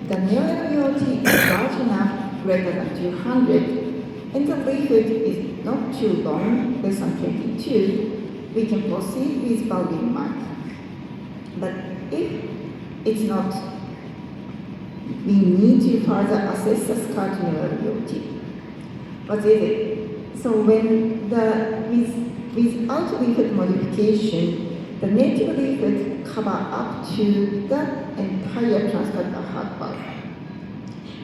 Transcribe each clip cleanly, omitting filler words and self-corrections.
the new LVOT is large enough, greater than 200, and the leaflet is not too long, less than 22, we can proceed with volume mark. But if it's not, we need to further assess the skirt new LVOT. What is it? So when without leaflet modification, the native leaflet cover up to the entire transcriber hardware.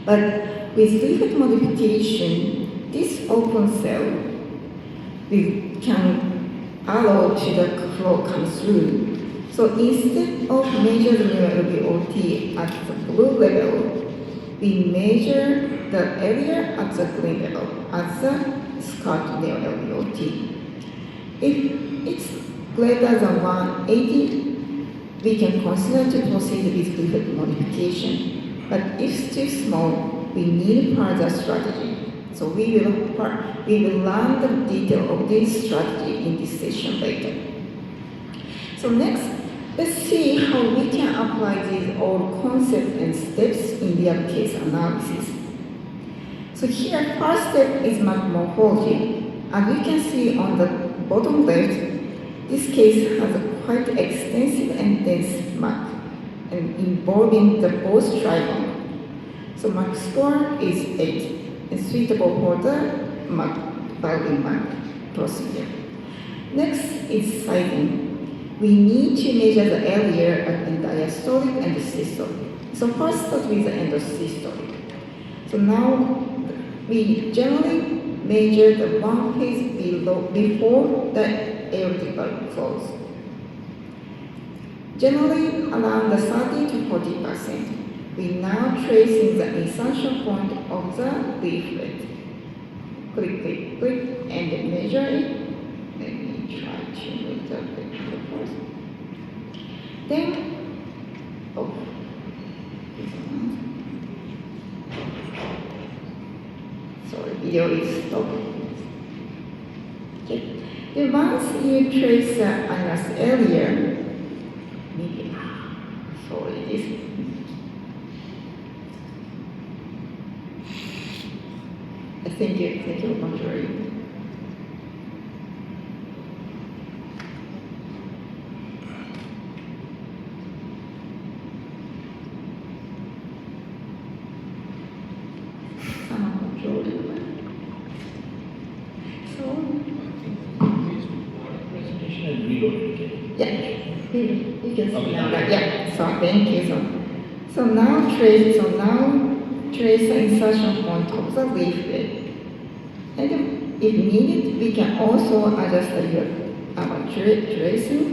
But with leaflet modification, this open cell we can allow to the flow come through. So instead of measure the new LVOT at the blue level, we measure the area at the green level as the skirt new LVOT. If it's greater than 180, we can consider to proceed with leaflet modification. But if it's too small, we need further strategy. So we will learn the detail of this strategy in this session later. So next, let's see how we can apply these old concepts and steps in real case analysis. So here, first step is mark morphology. As you can see on the bottom left, this case has a quite extensive and dense mark, and involving the both trigon. So mark score is 8, and suitable for the volume mark procedure. Next is sizing. We need to measure the area at the diastolic and the systolic. So first start with the endosystolic. So now we generally measure the one phase before the aortic valve close. Generally around the 30 to 40%. We now tracing the insertion point of the leaflet. Click, click, click, and then measure it. Let me try to move the leaflet first. Then, sorry, video is stopped. Okay. Then once you trace the annulus area, maybe, sorry, this. Thank you, Marjorie. Yeah, you can see now that. Yeah, so thank you. So now trace the insertion point of the leaflet. And if needed, we can also adjust our tracing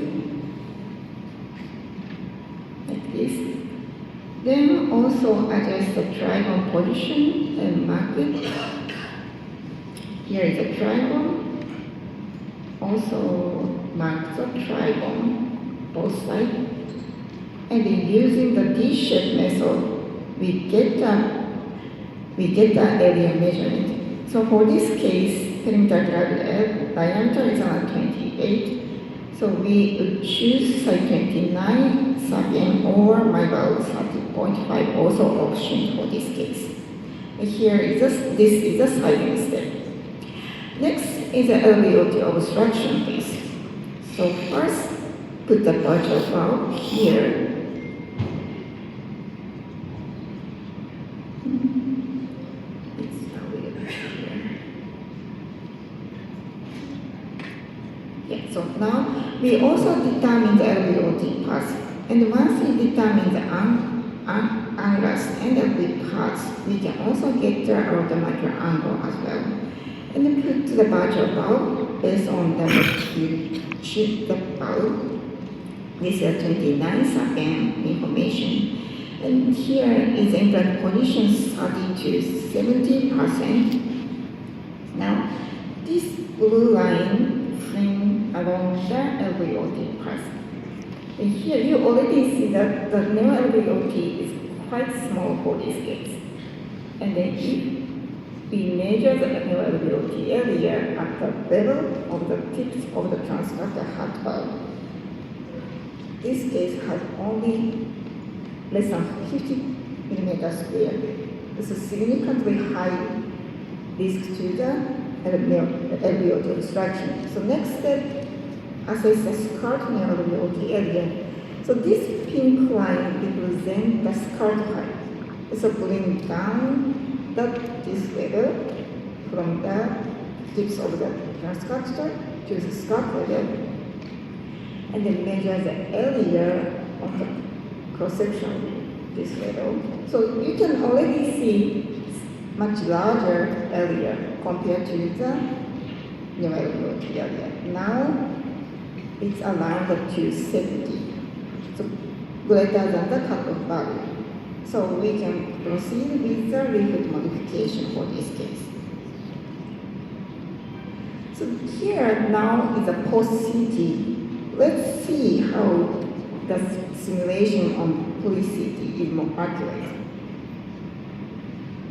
like this. Then also adjust the trigon position and mark it. Here is a trigon. Also mark the trigon, both sides. And then using the D-shape method, we get the area measurement. So for this case, perimeter diameter is around 28. So we would choose side 29, sub-M, or my value 30.5, also option for this case. Here is this is the sizing step. Next is the LVOT obstruction piece. So first, put the virtual valve here. So now we also determine the LVOT path, and once we determine the angles and the width parts, we can also get the aerodynamic angle as well. And then put the virtual valve based on the shoot the valve with the 29 sub-M information. And here is implant position 30 to 70%. Now this blue line along the LVOT path. And here you already see that the new LVOT is quite small for this case. And then if we measure the new LVOT area at the level of the tips of the transducer heart valve, this case has only less than millimeter square. This is significantly high risk to the LVOT obstruction. So next step, assess the skirt near LVOT area. So this pink line represents the skirt height. So bring down this level from the tips of the transcatheter to the skirt level, and then measure the area of the cross-section this level. So you can already see much larger area compared to the new LVOT area. Now it's around 270, so greater than the cutoff value. So we can proceed with the Lvot modification for this case. So here now is a post-CT. Let's see how the simulation on pre-CT is more accurate.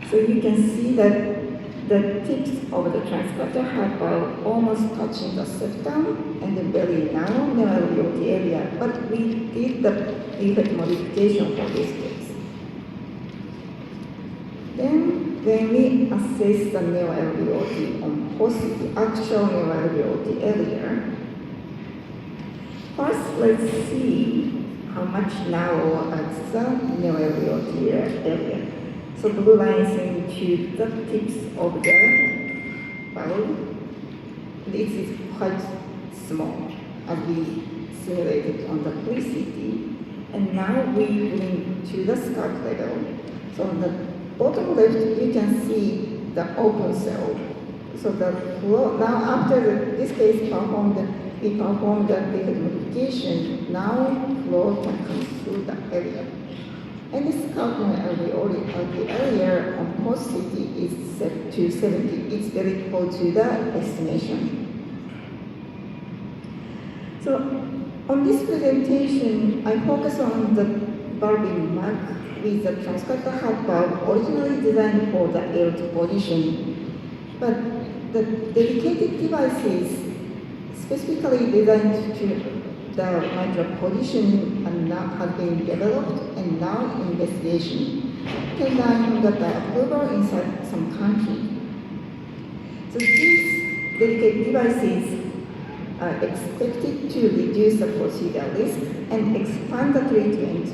So you can see that the tips of the transcatheter heart are almost touching the septum and the very narrow LVOT area, but we did the Lvot modification for this case. Then when we assess the neo-LVOT on post-CT, actual neo-LVOT area, first let's see how much narrow is the neo-LVOT area. So blue line is into the tips of the valve. This is quite small as we simulated on the pre-CT. And now we bring to the skirt level. So on the bottom left, you can see the open cell. So the flow, now after this case we performed the Lvot modification, now flow can come through the area. And this LVOT area on post-CT is set to 70. It's very close to the estimation. So on this presentation, I focus on the valve mark with the transcatheter heart valve originally designed for the aortic position. But the dedicated devices specifically designed to the mitral position and now have been developed and now investigation. Pending got the approval inside some country. So these dedicated devices are expected to reduce the procedure risk and expand the treatment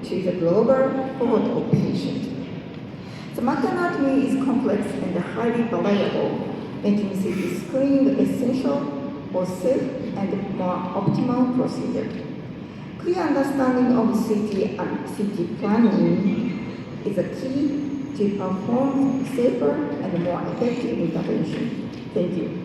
to the global cohort of patients. The marker anatomy is complex and highly variable, making CT screening essential for safe and more optimal procedure. Clear understanding of CT and CT planning is a key to perform safer and more effective intervention. Thank you.